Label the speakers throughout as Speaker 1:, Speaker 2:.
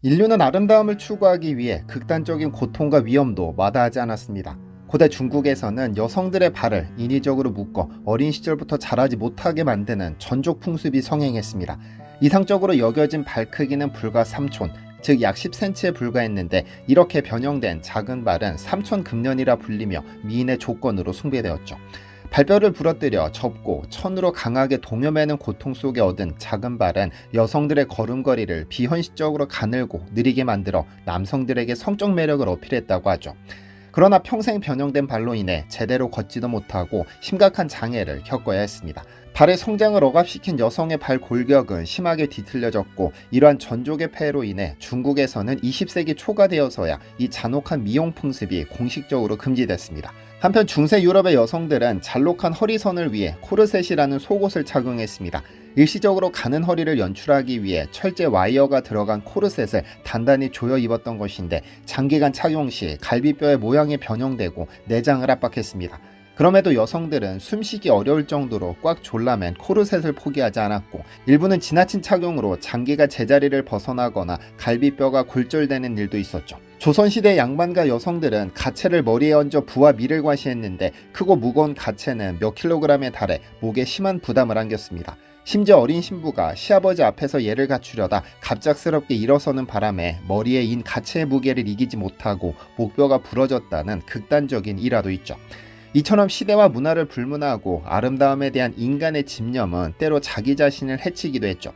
Speaker 1: 인류는 아름다움을 추구하기 위해 극단적인 고통과 위험도 마다하지 않았습니다. 고대 중국에서는 여성들의 발을 인위적으로 묶어 어린 시절부터 자라지 못하게 만드는 전족 풍습이 성행했습니다. 이상적으로 여겨진 발 크기는 불과 3촌, 즉 약 10cm에 불과했는데 이렇게 변형된 작은 발은 삼촌금년이라 불리며 미인의 조건으로 숭배되었죠. 발뼈를 부러뜨려 접고 천으로 강하게 동여매는 고통 속에 얻은 작은 발은 여성들의 걸음걸이를 비현실적으로 가늘고 느리게 만들어 남성들에게 성적 매력을 어필했다고 하죠. 그러나 평생 변형된 발로 인해 제대로 걷지도 못하고 심각한 장애를 겪어야 했습니다. 발의 성장을 억압시킨 여성의 발 골격은 심하게 뒤틀려졌고 이러한 전족의 폐해로 인해 중국에서는 20세기 초가 되어서야 이 잔혹한 미용 풍습이 공식적으로 금지됐습니다. 한편 중세 유럽의 여성들은 잘록한 허리선을 위해 코르셋이라는 속옷을 착용했습니다. 일시적으로 가는 허리를 연출하기 위해 철제 와이어가 들어간 코르셋을 단단히 조여 입었던 것인데 장기간 착용 시 갈비뼈의 모양이 변형되고 내장을 압박했습니다. 그럼에도 여성들은 숨쉬기 어려울 정도로 꽉 졸라맨 코르셋을 포기하지 않았고 일부는 지나친 착용으로 장기가 제자리를 벗어나거나 갈비뼈가 골절되는 일도 있었죠. 조선시대 양반과 여성들은 가채를 머리에 얹어 부와 미를 과시했는데 크고 무거운 가채는 몇 킬로그램에 달해 목에 심한 부담을 안겼습니다. 심지어 어린 신부가 시아버지 앞에서 예를 갖추려다 갑작스럽게 일어서는 바람에 머리에 인 가채의 무게를 이기지 못하고 목뼈가 부러졌다는 극단적인 일화도 있죠. 이처럼 시대와 문화를 불문하고 아름다움에 대한 인간의 집념은 때로 자기 자신을 해치기도 했죠.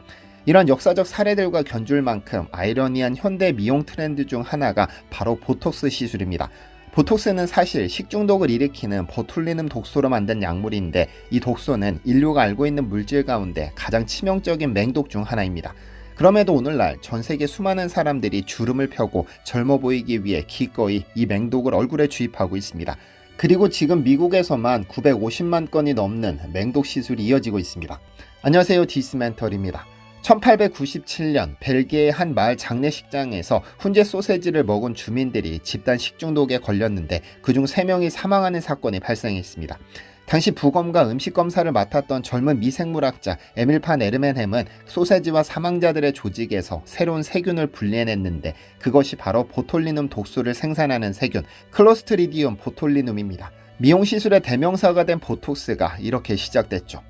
Speaker 1: 이런 역사적 사례들과 견줄 만큼 아이러니한 현대 미용 트렌드 중 하나가 바로 보톡스 시술입니다. 보톡스는 사실 식중독을 일으키는 보툴리눔 독소로 만든 약물인데 이 독소는 인류가 알고 있는 물질 가운데 가장 치명적인 맹독 중 하나입니다. 그럼에도 오늘날 전 세계 수많은 사람들이 주름을 펴고 젊어 보이기 위해 기꺼이 이 맹독을 얼굴에 주입하고 있습니다. 그리고 지금 미국에서만 950만 건이 넘는 맹독 시술이 이어지고 있습니다. 안녕하세요, 디스멘털입니다. 1897년 벨기에의 한 마을 장례식장에서 훈제 소세지를 먹은 주민들이 집단 식중독에 걸렸는데 그중 3명이 사망하는 사건이 발생했습니다. 당시 부검과 음식검사를 맡았던 젊은 미생물학자 에밀판 에르멘햄은 소세지와 사망자들의 조직에서 새로운 세균을 분리해냈는데 그것이 바로 보톨리눔 독소를 생산하는 세균 클로스트리디움 보톨리눔입니다. 미용시술의 대명사가 된 보톡스가 이렇게 시작됐죠.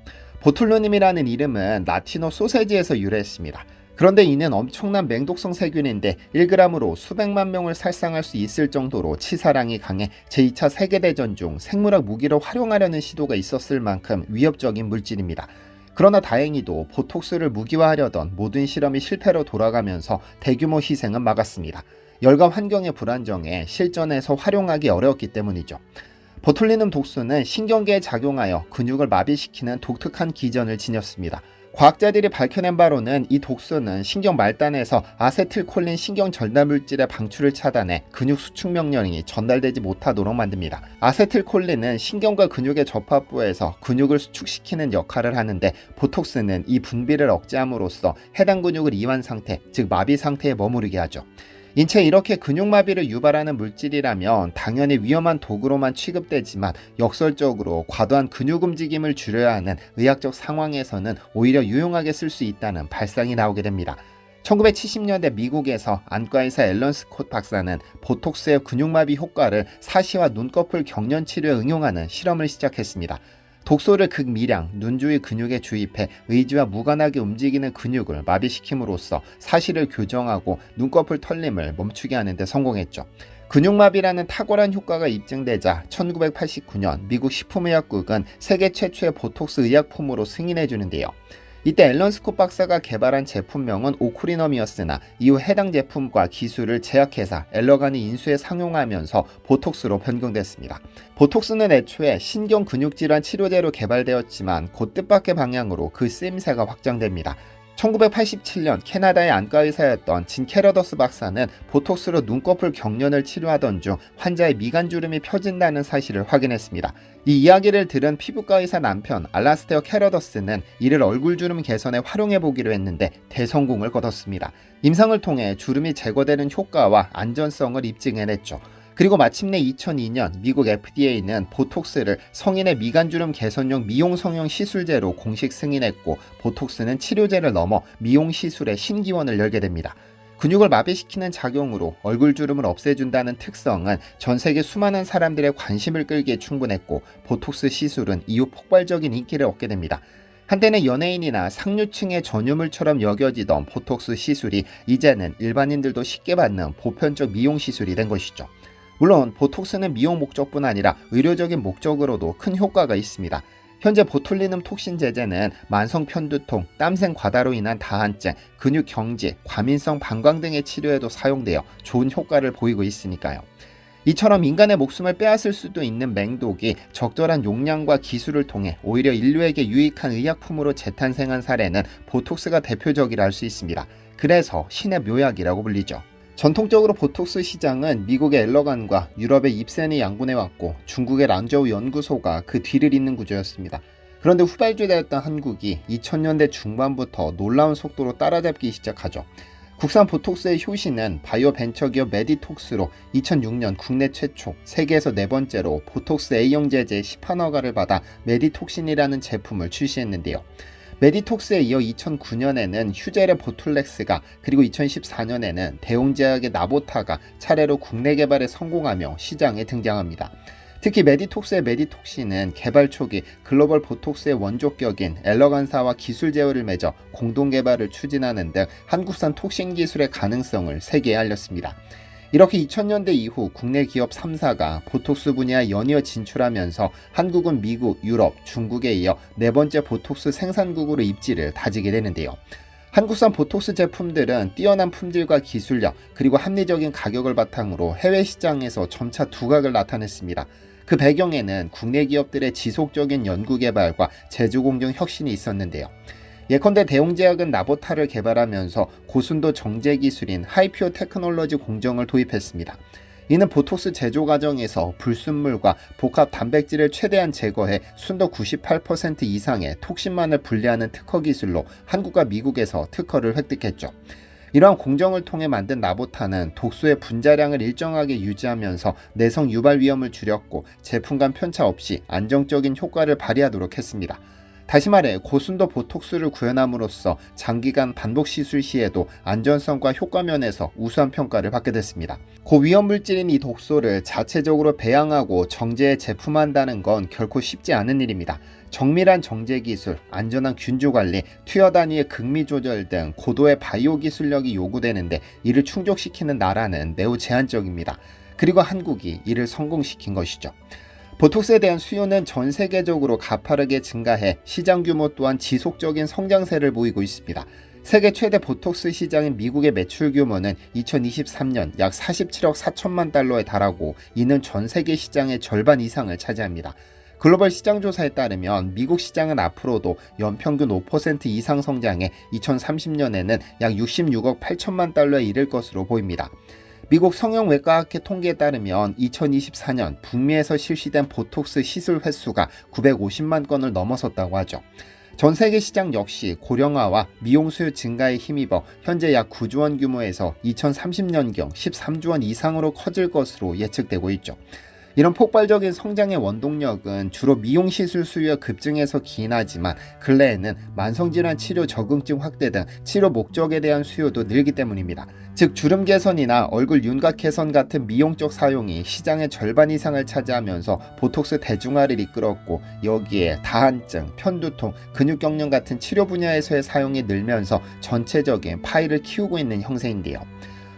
Speaker 1: 보툴루님이라는 이름은 라틴어 소세지에서 유래했습니다. 그런데 이는 엄청난 맹독성 세균인데 1g으로 수백만 명을 살상할 수 있을 정도로 치사량이 강해 제2차 세계대전 중 생물학 무기로 활용하려는 시도가 있었을 만큼 위협적인 물질입니다. 그러나 다행히도 보톡스를 무기화하려던 모든 실험이 실패로 돌아가면서 대규모 희생은 막았습니다. 열과 환경의 불안정에 실전에서 활용하기 어려웠기 때문이죠. 보툴리눔 독소는 신경계에 작용하여 근육을 마비시키는 독특한 기전을 지녔습니다. 과학자들이 밝혀낸 바로는 이 독소는 신경 말단에서 아세틸콜린 신경 전달 물질의 방출을 차단해 근육 수축 명령이 전달되지 못하도록 만듭니다. 아세틸콜린은 신경과 근육의 접합부에서 근육을 수축시키는 역할을 하는데 보톡스는 이 분비를 억제함으로써 해당 근육을 이완 상태, 즉 마비 상태에 머무르게 하죠. 인체에 이렇게 근육마비를 유발하는 물질이라면 당연히 위험한 도구로만 취급되지만 역설적으로 과도한 근육 움직임을 줄여야 하는 의학적 상황에서는 오히려 유용하게 쓸 수 있다는 발상이 나오게 됩니다. 1970년대 미국에서 안과의사 앨런 스콧 박사는 보톡스의 근육마비 효과를 사시와 눈꺼풀 경련 치료에 응용하는 실험을 시작했습니다. 독소를 극미량, 눈 주위 근육에 주입해 의지와 무관하게 움직이는 근육을 마비시킴으로써 사시를 교정하고 눈꺼풀 털림을 멈추게 하는 데 성공했죠. 근육마비라는 탁월한 효과가 입증되자 1989년 미국 식품의약국은 세계 최초의 보톡스 의약품으로 승인해 주는데요. 이때 앨런 스콧 박사가 개발한 제품명은 오크리넘이었으나 이후 해당 제품과 기술을 제약회사 엘러간이 인수해 상용하면서 보톡스로 변경됐습니다. 보톡스는 애초에 신경근육질환 치료제로 개발되었지만 곧 뜻밖의 방향으로 그 쓰임새가 확장됩니다. 1987년 캐나다의 안과의사였던 진 캐러더스 박사는 보톡스로 눈꺼풀 경련을 치료하던 중 환자의 미간주름이 펴진다는 사실을 확인했습니다. 이 이야기를 들은 피부과 의사 남편 알라스테어 캐러더스는 이를 얼굴주름 개선에 활용해보기로 했는데 대성공을 거뒀습니다. 임상을 통해 주름이 제거되는 효과와 안전성을 입증해냈죠. 그리고 마침내 2002년 미국 FDA는 보톡스를 성인의 미간주름 개선용 미용 성형 시술제로 공식 승인했고 보톡스는 치료제를 넘어 미용 시술의 신기원을 열게 됩니다. 근육을 마비시키는 작용으로 얼굴주름을 없애준다는 특성은 전 세계 수많은 사람들의 관심을 끌기에 충분했고 보톡스 시술은 이후 폭발적인 인기를 얻게 됩니다. 한때는 연예인이나 상류층의 전유물처럼 여겨지던 보톡스 시술이 이제는 일반인들도 쉽게 받는 보편적 미용 시술이 된 것이죠. 물론 보톡스는 미용 목적뿐 아니라 의료적인 목적으로도 큰 효과가 있습니다. 현재 보툴리눔 톡신 제제는 만성 편두통, 땀샘 과다로 인한 다한증, 근육 경직, 과민성 방광 등의 치료에도 사용되어 좋은 효과를 보이고 있으니까요. 이처럼 인간의 목숨을 빼앗을 수도 있는 맹독이 적절한 용량과 기술을 통해 오히려 인류에게 유익한 의약품으로 재탄생한 사례는 보톡스가 대표적이라 할 수 있습니다. 그래서 신의 묘약이라고 불리죠. 전통적으로 보톡스 시장은 미국의 엘러간과 유럽의 입센이 양분해왔고 중국의 란저우 연구소가 그 뒤를 잇는 구조였습니다. 그런데 후발주자였던 한국이 2000년대 중반부터 놀라운 속도로 따라잡기 시작하죠. 국산 보톡스의 효시는 바이오 벤처기업 메디톡스로 2006년 국내 최초, 세계에서 네 번째로 보톡스 A형 제제 시판허가를 받아 메디톡신이라는 제품을 출시했는데요. 메디톡스에 이어 2009년에는 휴젤의 보툴렉스가, 그리고 2014년에는 대웅제약의 나보타가 차례로 국내 개발에 성공하며 시장에 등장합니다. 특히 메디톡스의 메디톡신은 개발 초기 글로벌 보톡스의 원조격인 엘러간사와 기술 제휴를 맺어 공동 개발을 추진하는 등 한국산 톡신 기술의 가능성을 세계에 알렸습니다. 이렇게 2000년대 이후 국내 기업 3사가 보톡스 분야에 연이어 진출하면서 한국은 미국, 유럽, 중국에 이어 네 번째 보톡스 생산국으로 입지를 다지게 되는데요. 한국산 보톡스 제품들은 뛰어난 품질과 기술력, 그리고 합리적인 가격을 바탕으로 해외 시장에서 점차 두각을 나타냈습니다. 그 배경에는 국내 기업들의 지속적인 연구개발과 제조공정 혁신이 있었는데요. 예컨대 대웅제약은 나보타를 개발하면서 고순도 정제 기술인 하이퓨어 테크놀로지 공정을 도입했습니다. 이는 보톡스 제조 과정에서 불순물과 복합 단백질을 최대한 제거해 순도 98% 이상의 톡신만을 분리하는 특허 기술로 한국과 미국에서 특허를 획득했죠. 이러한 공정을 통해 만든 나보타는 독소의 분자량을 일정하게 유지하면서 내성 유발 위험을 줄였고 제품 간 편차 없이 안정적인 효과를 발휘하도록 했습니다. 다시 말해 고순도 보톡스를 구현함으로써 장기간 반복 시술 시에도 안전성과 효과 면에서 우수한 평가를 받게 됐습니다. 고위험 물질인 이 독소를 자체적으로 배양하고 정제해 제품한다는 건 결코 쉽지 않은 일입니다. 정밀한 정제 기술, 안전한 균주 관리, 투여 단위의 극미 조절 등 고도의 바이오 기술력이 요구되는데 이를 충족시키는 나라는 매우 제한적입니다. 그리고 한국이 이를 성공시킨 것이죠. 보톡스에 대한 수요는 전 세계적으로 가파르게 증가해 시장 규모 또한 지속적인 성장세를 보이고 있습니다. 세계 최대 보톡스 시장인 미국의 매출 규모는 2023년 약 47억 4천만 달러에 달하고 이는 전 세계 시장의 절반 이상을 차지합니다. 글로벌 시장 조사에 따르면 미국 시장은 앞으로도 연평균 5% 이상 성장해 2030년에는 약 66억 8천만 달러에 이를 것으로 보입니다. 미국 성형외과학회 통계에 따르면 2024년 북미에서 실시된 보톡스 시술 횟수가 950만 건을 넘어섰다고 하죠. 전 세계 시장 역시 고령화와 미용 수요 증가에 힘입어 현재 약 9조 원 규모에서 2030년경 13조 원 이상으로 커질 것으로 예측되고 있죠. 이런 폭발적인 성장의 원동력은 주로 미용 시술 수요가 급증해서 기인하지만 근래에는 만성질환 치료 적응증 확대 등 치료 목적에 대한 수요도 늘기 때문입니다. 즉 주름 개선이나 얼굴 윤곽 개선 같은 미용적 사용이 시장의 절반 이상을 차지하면서 보톡스 대중화를 이끌었고 여기에 다한증, 편두통, 근육경련 같은 치료 분야에서의 사용이 늘면서 전체적인 파이를 키우고 있는 형세인데요.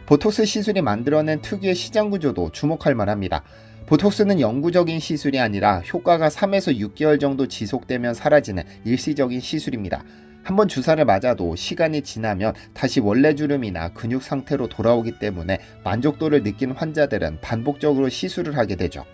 Speaker 1: 보톡스 시술이 만들어낸 특유의 시장 구조도 주목할 만합니다. 보톡스는 영구적인 시술이 아니라 효과가 3에서 6개월 정도 지속되면 사라지는 일시적인 시술입니다. 한번 주사를 맞아도 시간이 지나면 다시 원래 주름이나 근육 상태로 돌아오기 때문에 만족도를 느낀 환자들은 반복적으로 시술을 하게 되죠.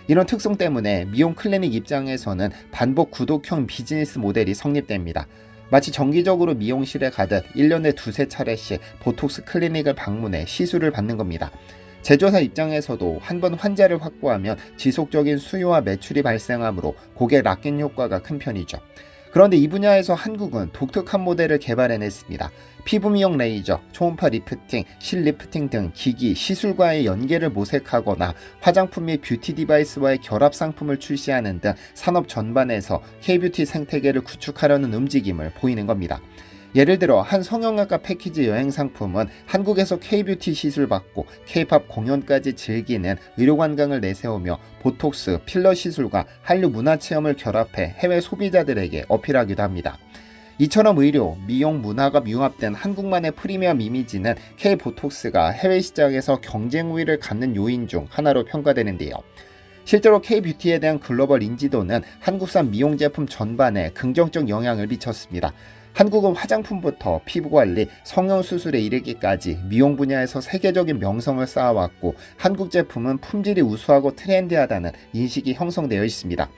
Speaker 1: 이런 특성 때문에 미용 클리닉 입장에서는 반복 구독형 비즈니스 모델이 성립됩니다. 마치 정기적으로 미용실에 가듯 1년에 두세 차례씩 보톡스 클리닉을 방문해 시술을 받는 겁니다. 제조사 입장에서도 한번 환자를 확보하면 지속적인 수요와 매출이 발생하므로 고객 락인 효과가 큰 편이죠. 그런데 이 분야에서 한국은 독특한 모델을 개발해냈습니다. 피부 미용 레이저, 초음파 리프팅, 실 리프팅 등 기기, 시술과의 연계를 모색하거나 화장품 및 뷰티 디바이스와의 결합 상품을 출시하는 등 산업 전반에서 K-뷰티 생태계를 구축하려는 움직임을 보이는 겁니다. 예를 들어 한 성형외과 패키지 여행 상품은 한국에서 K-뷰티 시술 받고 K-팝 공연까지 즐기는 의료관광을 내세우며 보톡스, 필러 시술과 한류 문화체험을 결합해 해외 소비자들에게 어필하기도 합니다. 이처럼 의료, 미용 문화가 융합된 한국만의 프리미엄 이미지는 K-보톡스가 해외 시장에서 경쟁 우위를 갖는 요인 중 하나로 평가되는데요. 실제로 K-뷰티에 대한 글로벌 인지도는 한국산 미용 제품 전반에 긍정적 영향을 미쳤습니다. 한국은 화장품부터 피부관리, 성형수술에 이르기까지 미용 분야에서 세계적인 명성을 쌓아왔고 한국 제품은 품질이 우수하고 트렌디하다는 인식이 형성되어 있습니다.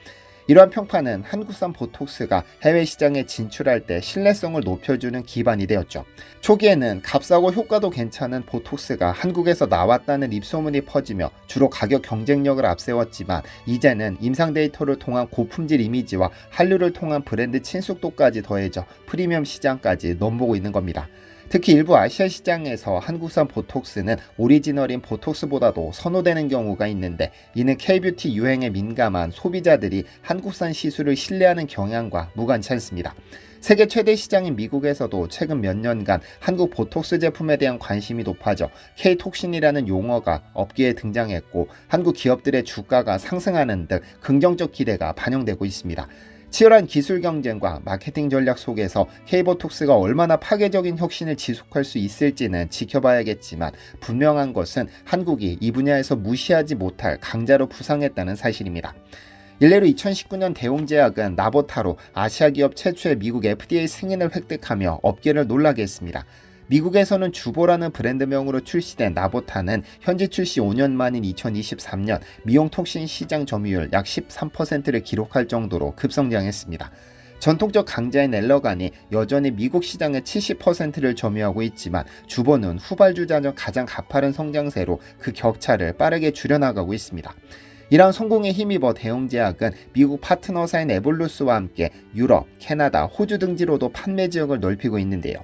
Speaker 1: 이러한 평판은 한국산 보톡스가 해외 시장에 진출할 때 신뢰성을 높여주는 기반이 되었죠. 초기에는 값싸고 효과도 괜찮은 보톡스가 한국에서 나왔다는 입소문이 퍼지며 주로 가격 경쟁력을 앞세웠지만 이제는 임상 데이터를 통한 고품질 이미지와 한류를 통한 브랜드 친숙도까지 더해져 프리미엄 시장까지 넘보고 있는 겁니다. 특히 일부 아시아 시장에서 한국산 보톡스는 오리지널인 보톡스보다도 선호되는 경우가 있는데 이는 K-뷰티 유행에 민감한 소비자들이 한국산 시술을 신뢰하는 경향과 무관치 않습니다. 세계 최대 시장인 미국에서도 최근 몇 년간 한국 보톡스 제품에 대한 관심이 높아져 K-톡신이라는 용어가 업계에 등장했고 한국 기업들의 주가가 상승하는 등 긍정적 기대가 반영되고 있습니다. 치열한 기술 경쟁과 마케팅 전략 속에서 K-보톡스가 얼마나 파괴적인 혁신을 지속할 수 있을지는 지켜봐야겠지만 분명한 것은 한국이 이 분야에서 무시하지 못할 강자로 부상했다는 사실입니다. 일례로 2019년 대웅제약은 나보타로 아시아 기업 최초의 미국 FDA 승인을 획득하며 업계를 놀라게 했습니다. 미국에서는 주보라는 브랜드명으로 출시된 나보타는 현지 출시 5년 만인 2023년 미용톡신 시장 점유율 약 13%를 기록할 정도로 급성장했습니다. 전통적 강자인 엘러간이 여전히 미국 시장의 70%를 점유하고 있지만 주보는 후발주자적 가장 가파른 성장세로 그 격차를 빠르게 줄여나가고 있습니다. 이러한 성공에 힘입어 대웅제약은 미국 파트너사인 에볼루스와 함께 유럽, 캐나다, 호주 등지로도 판매 지역을 넓히고 있는데요.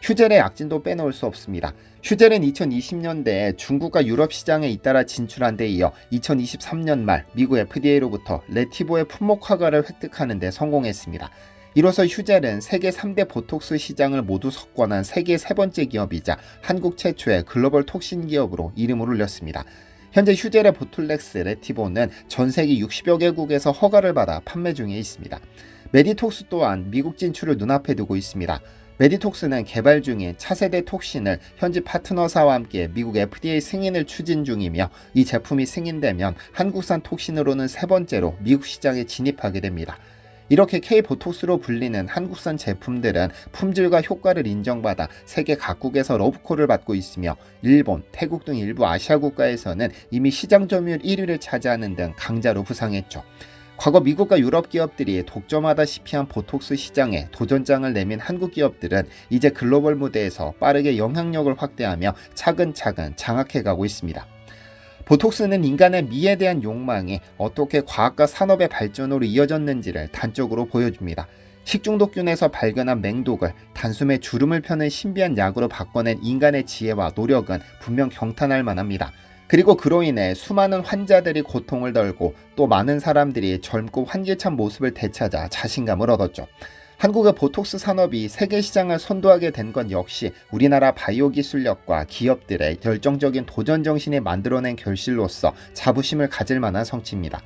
Speaker 1: 휴젤의 약진도 빼놓을 수 없습니다. 휴젤은 2020년대에 중국과 유럽 시장에 잇따라 진출한 데 이어 2023년 말 미국 FDA로부터 레티보의 품목 허가를 획득하는 데 성공했습니다. 이로써 휴젤은 세계 3대 보톡스 시장을 모두 석권한 세계 세 번째 기업이자 한국 최초의 글로벌 톡신 기업으로 이름을 올렸습니다. 현재 휴젤의 보툴렉스 레티보는 전 세계 60여 개국에서 허가를 받아 판매 중에 있습니다. 메디톡스 또한 미국 진출을 눈앞에 두고 있습니다. 메디톡스는 개발 중인 차세대 톡신을 현지 파트너사와 함께 미국 FDA 승인을 추진 중이며 이 제품이 승인되면 한국산 톡신으로는 세 번째로 미국 시장에 진입하게 됩니다. 이렇게 K-보톡스로 불리는 한국산 제품들은 품질과 효과를 인정받아 세계 각국에서 러브콜을 받고 있으며 일본, 태국 등 일부 아시아 국가에서는 이미 시장 점유율 1위를 차지하는 등 강자로 부상했죠. 과거 미국과 유럽 기업들이 독점하다시피 한 보톡스 시장에 도전장을 내민 한국 기업들은 이제 글로벌 무대에서 빠르게 영향력을 확대하며 차근차근 장악해가고 있습니다. 보톡스는 인간의 미에 대한 욕망이 어떻게 과학과 산업의 발전으로 이어졌는지를 단적으로 보여줍니다. 식중독균에서 발견한 맹독을 단숨에 주름을 펴는 신비한 약으로 바꿔낸 인간의 지혜와 노력은 분명 경탄할 만합니다. 그리고 그로 인해 수많은 환자들이 고통을 덜고 또 많은 사람들이 젊고 환기찬 모습을 되찾아 자신감을 얻었죠. 한국의 보톡스 산업이 세계 시장을 선도하게 된 건 역시 우리나라 바이오 기술력과 기업들의 열정적인 도전 정신이 만들어낸 결실로서 자부심을 가질 만한 성취입니다.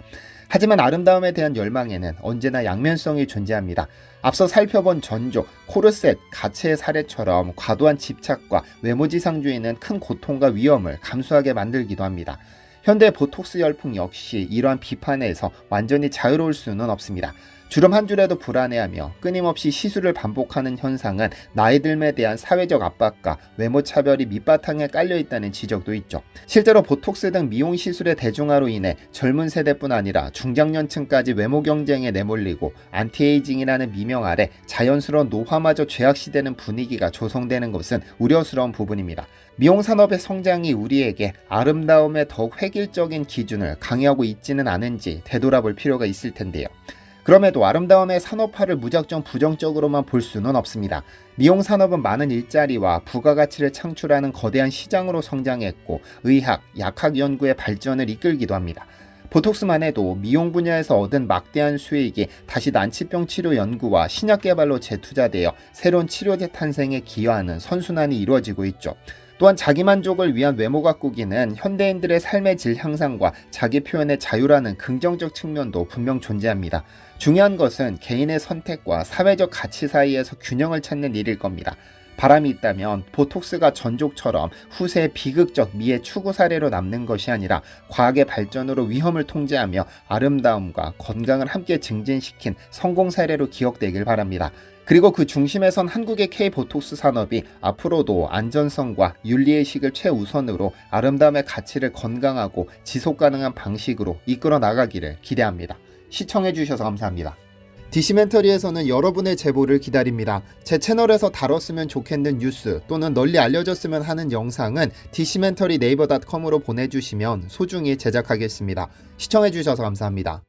Speaker 1: 하지만 아름다움에 대한 열망에는 언제나 양면성이 존재합니다. 앞서 살펴본 전조, 코르셋, 가채의 사례처럼 과도한 집착과 외모지상주의는 큰 고통과 위험을 감수하게 만들기도 합니다. 현대 보톡스 열풍 역시 이러한 비판에서 완전히 자유로울 수는 없습니다. 주름 한 줄에도 불안해하며 끊임없이 시술을 반복하는 현상은 나이 듦에 대한 사회적 압박과 외모 차별이 밑바탕에 깔려있다는 지적도 있죠. 실제로 보톡스 등 미용 시술의 대중화로 인해 젊은 세대뿐 아니라 중장년층까지 외모 경쟁에 내몰리고 안티에이징이라는 미명 아래 자연스러운 노화마저 죄악시되는 분위기가 조성되는 것은 우려스러운 부분입니다. 미용 산업의 성장이 우리에게 아름다움의 더욱 획일적인 기준을 강요하고 있지는 않은지 되돌아볼 필요가 있을 텐데요. 그럼에도 아름다움의 산업화를 무작정 부정적으로만 볼 수는 없습니다. 미용 산업은 많은 일자리와 부가가치를 창출하는 거대한 시장으로 성장했고 의학, 약학 연구의 발전을 이끌기도 합니다. 보톡스만 해도 미용 분야에서 얻은 막대한 수익이 다시 난치병 치료 연구와 신약 개발로 재투자되어 새로운 치료제 탄생에 기여하는 선순환이 이루어지고 있죠. 또한 자기만족을 위한 외모 가꾸기는 현대인들의 삶의 질 향상과 자기 표현의 자유라는 긍정적 측면도 분명 존재합니다. 중요한 것은 개인의 선택과 사회적 가치 사이에서 균형을 찾는 일일 겁니다. 바람이 있다면 보톡스가 전족처럼 후세의 비극적 미의 추구 사례로 남는 것이 아니라 과학의 발전으로 위험을 통제하며 아름다움과 건강을 함께 증진시킨 성공 사례로 기억되길 바랍니다. 그리고 그 중심에 선 한국의 K-보톡스 산업이 앞으로도 안전성과 윤리의식을 최우선으로 아름다움의 가치를 건강하고 지속가능한 방식으로 이끌어 나가기를 기대합니다. 시청해주셔서 감사합니다. 디시멘터리에서는 여러분의 제보를 기다립니다. 제 채널에서 다뤘으면 좋겠는 뉴스 또는 널리 알려졌으면 하는 영상은 디시멘터리 네이버.com으로 보내주시면 소중히 제작하겠습니다. 시청해주셔서 감사합니다.